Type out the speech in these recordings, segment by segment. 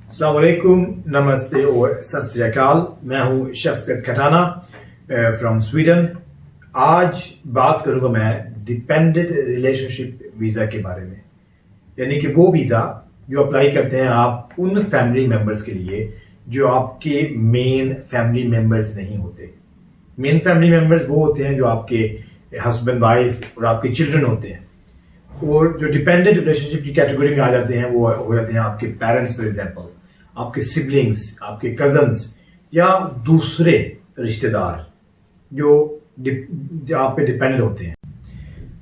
अस्सलाम वालेकुम, नमस्ते और सत श्री अकाल। मैं हूं शफकत खटाना फ्रॉम स्वीडन। आज बात करूंगा मैं डिपेंडेंट रिलेशनशिप वीज़ा के बारे में, यानी कि वो वीज़ा जो अप्लाई करते हैं आप उन फैमिली मेंबर्स के लिए जो आपके मेन फैमिली मेंबर्स नहीं होते। मेन फैमिली मेंबर्स वो होते हैं जो आपके हस्बैंड वाइफ और आपके चिल्ड्रन होते हैं, और जो डिपेंडेंट रिलेशनशिप की कैटेगरी में आ जाते हैं वो हो जाते हैं आपके पेरेंट्स, फॉर एग्जांपल आपके सिबलिंग्स, आपके कजन्स या दूसरे रिश्तेदार जो आप पे डिपेंडेंट होते हैं।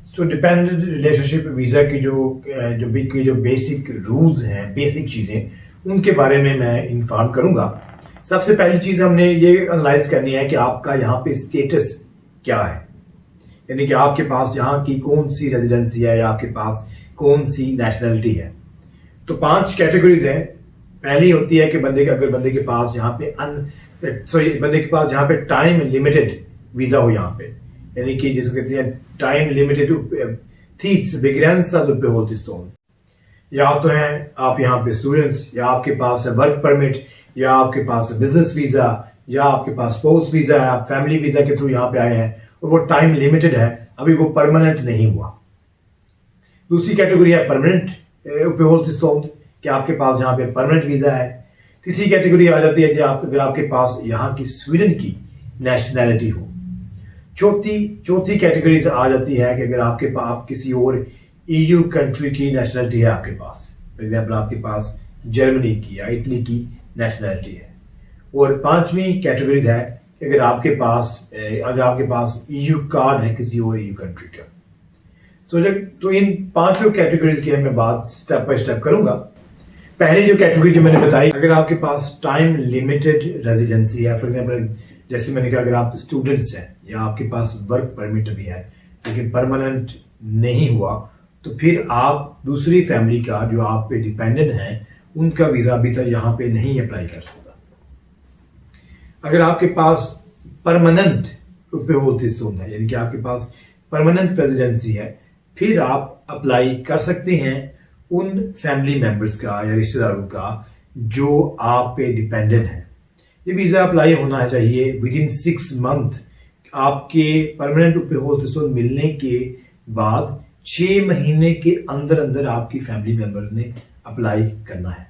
सो डिपेंडेंट रिलेशनशिप वीज़ा की जो बेसिक रूल्स हैं, बेसिक चीज़ें, उनके बारे में मैं इन्फॉर्म करूंगा। सबसे पहली चीज़ हमने ये एनालाइज करनी है कि आपका यहाँ पे स्टेटस क्या है, यानी कि आपके पास यहाँ की कौन सी रेजिडेंसी है या आपके पास कौन सी नेशनलिटी है। तो 5 कैटेगरीज हैं। पहली होती है कि बंदे के पास यहाँ पे टाइम लिमिटेड वीजा हो यहाँ पे, यानी कि जिसको कहते हैं टाइम लिमिटेड tidsbegränsad uppehållstillstånd। या तो हैं आप यहाँ पे स्टूडेंट्स, या आपके पास है वर्क परमिट, या आपके पास है बिजनेस वीजा, या आपके पास पोस्ट वीजा है, आप फैमिली वीजा के थ्रू यहाँ पे आए हैं और वो टाइम लिमिटेड है, अभी वो परमानेंट नहीं हुआ। दूसरी कैटेगरी है परमानेंट uppehållstillstånd, कि आपके पास यहाँ पे परमानेंट वीजा है। तीसरी कैटेगरी आ जाती है कि अगर आपके पास यहाँ की स्वीडन की नेशनैलिटी हो। चौथी कैटेगरी से आ जाती है कि अगर आप किसी और ईयू कंट्री की नेशनैलिटी है आपके पास, फॉर एग्जाम्पल आपके पास जर्मनी की या इटली की नेशनैलिटी है। और 5वीं कैटेगरी है कि अगर आपके पास ईयू कार्ड है किसी और ईयू कंट्री का। तो इन 5 कैटेगरीज की मैं बात स्टेप बाय स्टेप करूंगा। पहली जो कैटेगरी जो मैंने बताई, अगर आपके पास टाइम लिमिटेड रेजिडेंसी है, फॉर एग्जाम्पल जैसे मैंने कहा अगर आप स्टूडेंट्स हैं या आपके पास वर्क परमिट भी है लेकिन परमानेंट नहीं हुआ, तो फिर आप दूसरी फैमिली का जो आप पे डिपेंडेंट है उनका वीजा अभी तक यहाँ पे नहीं अप्लाई कर सकता। अगर आपके पास परमानेंट uppehållstillstånd है, यानी कि आपके पास परमानेंट रेजिडेंसी है, फिर आप अप्लाई कर सकते हैं उन फैमिली मेंबर्स का या रिश्तेदारों का जो आप पे डिपेंडेंट है। ये वीजा अप्लाई होना चाहिए विदिन 6 मंथ। आपके परमानेंट uppehållstillstånd मिलने के बाद 6 महीने के अंदर अंदर आपकी फैमिली मेंबर ने अप्लाई करना है।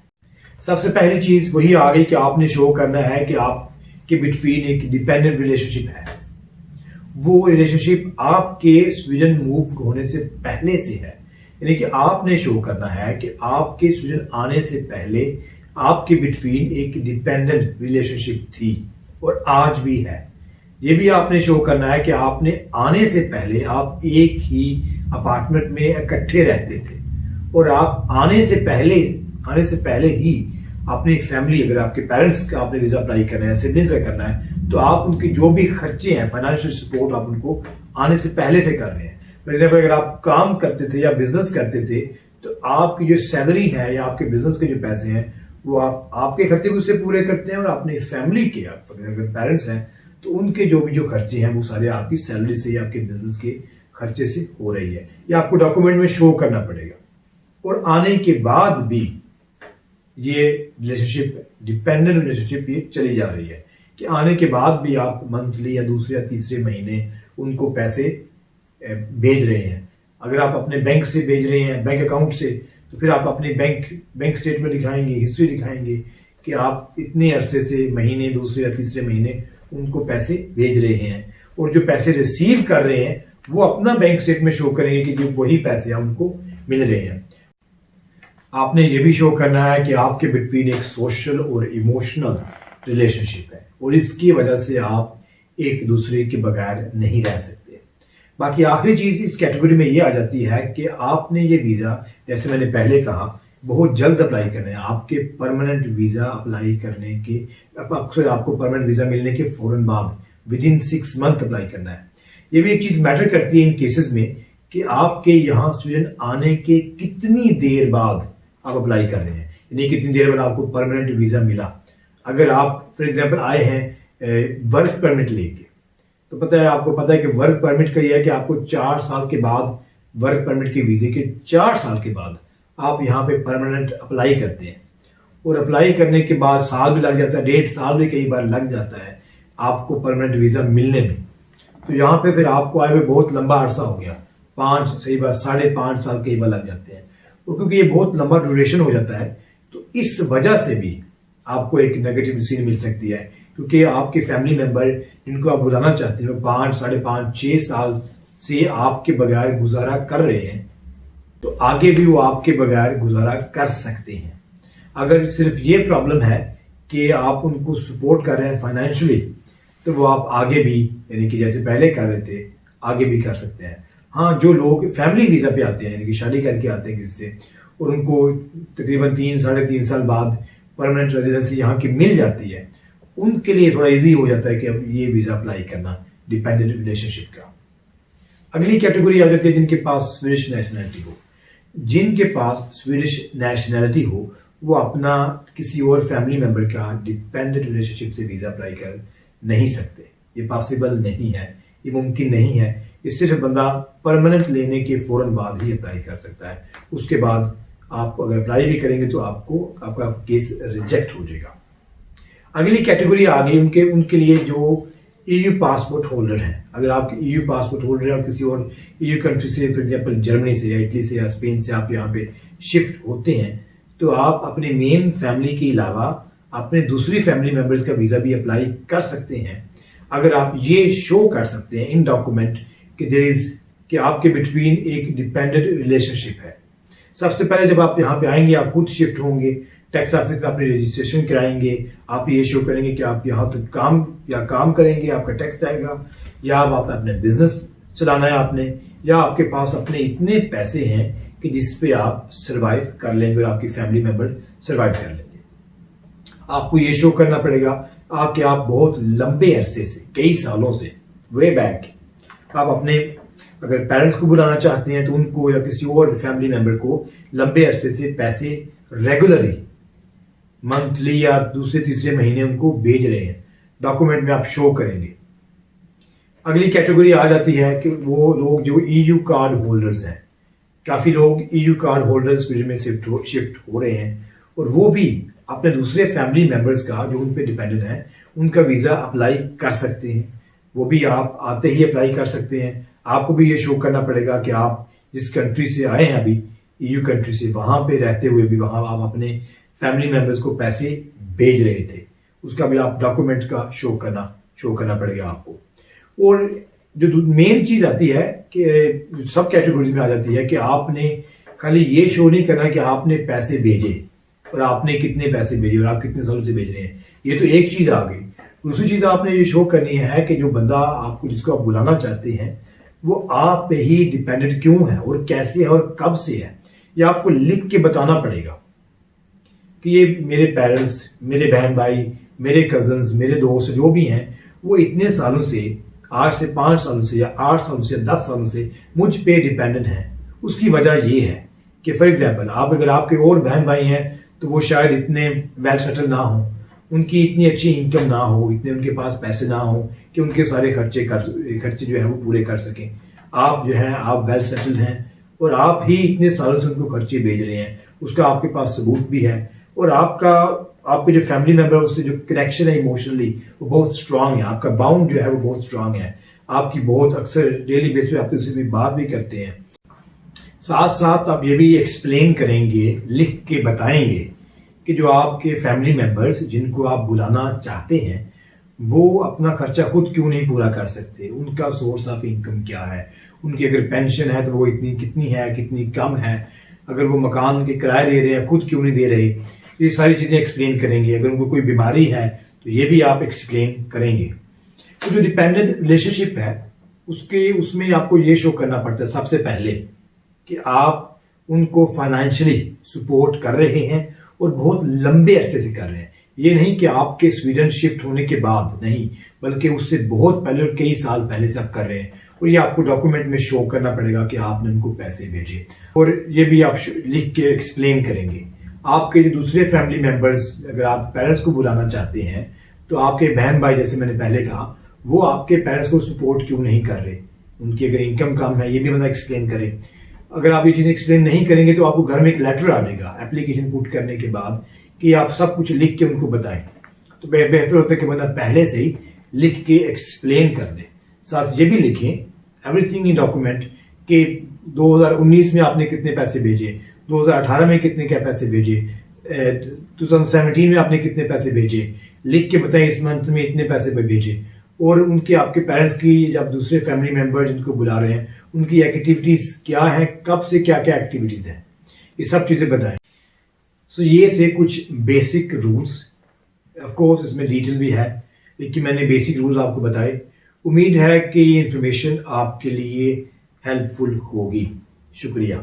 सबसे पहली चीज वही आ गई कि आपने शो करना है कि आपके बिटवीन एक डिपेंडेंट रिलेशनशिप है। वो रिलेशनशिप आपके स्वीडन मूव होने से पहले से है, यानी कि आपने शो करना है कि आपके स्वीडन आने से पहले आपके बिटवीन एक डिपेंडेंट रिलेशनशिप थी और आज भी है। ये भी आपने शो करना है कि आपने आने से पहले आप एक ही अपार्टमेंट में इकट्ठे रहते थे और आप आने से पहले ही अपनी फैमिली, अगर आपके पेरेंट्स का आपने वीजा अप्लाई करना है, सिबलिंग्स का करना है, तो आप उनकी जो भी खर्चे हैं, फाइनेंशियल सपोर्ट आप उनको आने से पहले से कर रहे हैं। फॉर एग्जाम्पल अगर आप काम करते थे या बिजनेस करते थे तो आपकी जो सैलरी है या आपके बिजनेस के जो पैसे हैं वो आपके खर्चे भी उससे पूरे करते हैं, और अपनी फैमिली के अगर पेरेंट्स हैं तो उनके जो खर्चे हैं वो सारे आपकी सैलरी से या आपके बिजनेस के खर्चे से हो रही है। ये आपको डॉक्यूमेंट में शो करना पड़ेगा। और आने के बाद भी ये रिलेशनशिप, डिपेंडेंट रिलेशनशिप, ये चली जा रही है कि आने के बाद भी आप मंथली या दूसरे या तीसरे महीने उनको पैसे भेज रहे हैं। अगर आप अपने बैंक से भेज रहे हैं, बैंक अकाउंट से, तो फिर आप अपने बैंक स्टेटमेंट दिखाएंगे, हिस्ट्री दिखाएंगे कि आप इतने अरसे से महीने, दूसरे या तीसरे महीने उनको पैसे भेज रहे हैं। और जो पैसे रिसीव कर रहे हैं वो अपना बैंक स्टेटमेंट शो करेंगे कि जो वही पैसे उनको मिल रहे हैं। आपने ये भी शो करना है कि आपके बिटवीन एक सोशल और इमोशनल रिलेशनशिप है और इसकी वजह से आप एक दूसरे के बगैर नहीं रह सकते। बाकी आखिरी चीज इस कैटेगरी में ये आ जाती है कि आपने ये वीजा, जैसे मैंने पहले कहा, बहुत जल्द अप्लाई करना है। आपके परमानेंट वीजा अप्लाई करने के आपको परमानेंट वीजा मिलने के फौरन बाद विदिन 6 मंथ अप्लाई करना है। ये भी एक चीज मैटर करती है इन केसेस में कि आपके यहाँ स्वीडन आने के कितनी देर बाद आप अप्लाई कर रहे हैं, यानी कितनी देर बाद आपको परमानेंट वीजा मिला। अगर आप फॉर एग्जाम्पल आए हैं वर्क परमिट लेके, तो आपको पता है कि वर्क परमिट का यह है कि आपको 4 साल के बाद, वर्क परमिट के वीजे के 4 साल के बाद आप यहाँ पे परमानेंट अप्लाई करते हैं। और अप्लाई करने के बाद साल भी लग जाता है, 1.5 साल भी कई बार लग जाता है आपको परमानेंट वीजा मिलने में। तो यहाँ पे फिर आपको आए हुए बहुत लंबा अरसा हो गया, 5 सही बात 5.5 साल कई बार लग जाते हैं। और क्योंकि ये बहुत लंबा ड्यूरेशन हो जाता है तो इस वजह से भी आपको एक नेगेटिव डिसीजन मिल सकती है, क्योंकि आपके फैमिली मेंबर जिनको आप बुलाना चाहते हो 5, 5.5, 6 साल से आपके बगैर गुजारा कर रहे हैं, तो आगे भी वो आपके बगैर गुजारा कर सकते हैं। अगर सिर्फ ये प्रॉब्लम है कि आप उनको सपोर्ट कर रहे हैं फाइनेंशियली, तो वो आप आगे भी यानी कि जैसे पहले कर रहे थे आगे भी कर सकते हैं। हाँ, जो लोग फैमिली वीजा पे आते हैं यानी कि शादी करके आते हैं किसी से और उनको तकरीबन 3, 3.5 साल बाद परमानेंट रेजिडेंसी यहाँ की मिल जाती है, उनके लिए थोड़ा इजी हो जाता है कि अब ये वीजा अप्लाई करना डिपेंडेंट रिलेशनशिप का। अगली कैटेगरी आ जाती है जिनके पास स्वीडिश नेशनैलिटी हो। जिनके पास स्वीडिश नेशनैलिटी हो वो अपना किसी और फैमिली मेंबर का डिपेंडेंट रिलेशनशिप से वीजा अप्लाई कर नहीं सकते। ये पॉसिबल नहीं है, ये मुमकिन नहीं है। ये सिर्फ बंदा परमानेंट लेने के फौरन बाद ही अप्लाई कर सकता है। उसके बाद आप अगर अप्लाई भी करेंगे तो आपका केस रिजेक्ट हो जाएगा। अगली कैटेगरी आ गई उनके लिए जो ईयू पासपोर्ट होल्डर हैं। अगर आप ईयू पासपोर्ट होल्डर हैं और किसी और ईयू कंट्री से, फॉर एग्जांपल जर्मनी से या इटली से या स्पेन से आप यहाँ पे शिफ्ट होते हैं, तो आप अपने मेन फैमिली के अलावा अपने दूसरी फैमिली मेंबर्स का वीजा भी अप्लाई कर सकते हैं, अगर आप ये शो कर सकते हैं इन डॉक्यूमेंट कि आपके बिटवीन एक डिपेंडेंट रिलेशनशिप है। सबसे पहले जब आप यहाँ पे आएंगे, आप खुद शिफ्ट होंगे, टैक्स ऑफिस में अपनी रजिस्ट्रेशन कराएंगे, आप ये शो करेंगे कि आप यहाँ तक काम करेंगे, आपका टैक्स आएगा, या आप अपने बिजनेस चलाना है आपने, या आपके पास अपने इतने पैसे हैं कि जिस पे आप सरवाइव कर लेंगे और आपकी फैमिली मेंबर सरवाइव कर लेंगे। आपको ये शो करना पड़ेगा आप बहुत लंबे अरसे से, कई सालों से, वे बैक आप अपने अगर पेरेंट्स को बुलाना चाहते हैं तो उनको या किसी और फैमिली मेंबर को लंबे अरसे से पैसे रेगुलरली मंथली या दूसरे तीसरे महीने उनको भेज रहे हैं, डॉक्यूमेंट में आप शो करेंगे। अगली कैटेगरी आ जाती है कि वो लोग जो ईयू कार्ड होल्डर्स हैं। काफी लोग ईयू कार्ड होल्डर्स में शिफ्ट हो रहे हैं और वो भी अपने दूसरे फैमिली मेंबर्स का जो उन पे डिपेंडेंट है उनका वीजा अप्लाई कर सकते हैं। वो भी आप आते ही अप्लाई कर सकते हैं। आपको भी ये शो करना पड़ेगा कि आप जिस कंट्री से आए हैं अभी ईयू कंट्री से, वहां पे रहते हुए भी वहां आप अपने फैमिली मेंबर्स को पैसे भेज रहे थे, उसका भी आप डॉक्यूमेंट का शो करना पड़ेगा आपको। और जो मेन चीज आती है कि सब कैटेगरीज में आ जाती है कि आपने खाली ये शो नहीं करना कि आपने पैसे भेजे और आपने कितने पैसे भेजे और आप कितने सालों से भेज रहे हैं, ये तो एक चीज आ गई। दूसरी चीज आपने ये शो करनी है कि जो बंदा आपको जिसको आप बुलाना चाहते हैं वो आप पे ही डिपेंडेंट क्यों है और कैसे है और कब से है, ये आपको लिख के बताना पड़ेगा कि ये मेरे पेरेंट्स, मेरे बहन भाई, मेरे कजन्स, मेरे दोस्त जो भी हैं वो इतने सालों से, 8 से 5 सालों से या 8 सालों से 10 सालों से मुझ पे डिपेंडेंट हैं। उसकी वजह ये है कि फॉर एग्जाम्पल अगर आपके और बहन भाई हैं तो वो शायद इतने वेल सेटल ना हो, उनकी इतनी अच्छी इनकम ना हो, इतने उनके पास पैसे ना हो कि उनके सारे खर्चे जो है वो पूरे कर सकें। आप जो है आप वेल सेटल्ड हैं और आप ही इतने सालों से उनको खर्चे भेज रहे हैं, उसका आपके पास सबूत भी है और आपके जो फैमिली मेंबर उससे जो कनेक्शन है इमोशनली वो बहुत स्ट्रांग है, आपका बाउंड जो है वो बहुत स्ट्रांग है, आपकी बहुत अक्सर डेली बेस पे आप उससे भी बात भी करते हैं। साथ साथ आप ये भी एक्सप्लेन करेंगे, लिख के बताएंगे कि जो आपके फैमिली मेंबर्स जिनको आप बुलाना चाहते हैं वो अपना खर्चा खुद क्यों नहीं पूरा कर सकते, उनका सोर्स ऑफ इनकम क्या है, उनकी अगर पेंशन है तो वो कितनी है, कितनी कम है, अगर वो मकान के किराए दे रहे हैं खुद क्यों नहीं दे रहे, ये सारी चीजें एक्सप्लेन करेंगे। अगर उनको कोई बीमारी है तो ये भी आप एक्सप्लेन करेंगे। तो जो डिपेंडेंट रिलेशनशिप है उसमें आपको ये शो करना पड़ता है सबसे पहले कि आप उनको फाइनेंशियली सपोर्ट कर रहे हैं और बहुत लंबे अरसे से कर रहे हैं। ये नहीं कि आपके स्वीडन शिफ्ट होने के बाद, नहीं, बल्कि उससे बहुत पहले और कई साल पहले से आप कर रहे हैं और ये आपको डॉक्यूमेंट में शो करना पड़ेगा कि आपने उनको पैसे भेजे और ये भी आप लिख के एक्सप्लेन करेंगे। आपके जो दूसरे फैमिली मेंबर्स, अगर आप पेरेंट्स को बुलाना चाहते हैं तो आपके बहन भाई, जैसे मैंने पहले कहा, वो आपके पेरेंट्स को सपोर्ट क्यों नहीं कर रहे, उनकी अगर इनकम कम है ये भी बंदा एक्सप्लेन करे। अगर आप ये चीजें एक्सप्लेन नहीं करेंगे तो आपको घर में एक लेटर आ जाएगा एप्लीकेशन पुट करने के बाद कि आप सब कुछ लिख के उनको बताएं। तो बेहतर होता है कि बंदा पहले से ही लिख के एक्सप्लेन कर दे। साथ ये भी लिखें एवरीथिंग इन डॉक्यूमेंट कि 2019 में आपने कितने पैसे भेजे, 2018 में कितने क्या पैसे भेजे, 2017 में आपने कितने पैसे भेजे, लिख के बताएं इस मंथ में इतने पैसे भेजे। और उनके आपके पेरेंट्स की जब दूसरे फैमिली मेंबर जिनको बुला रहे हैं उनकी एक्टिविटीज क्या है, कब से क्या क्या एक्टिविटीज हैं, ये सब चीजें बताएं। सो ये थे कुछ बेसिक रूल्स। ऑफ कोर्स इसमें डिटेल भी है, लेकिन मैंने बेसिक रूल्स आपको बताए। उम्मीद है कि ये इंफॉर्मेशन आपके लिए हेल्पफुल होगी। शुक्रिया।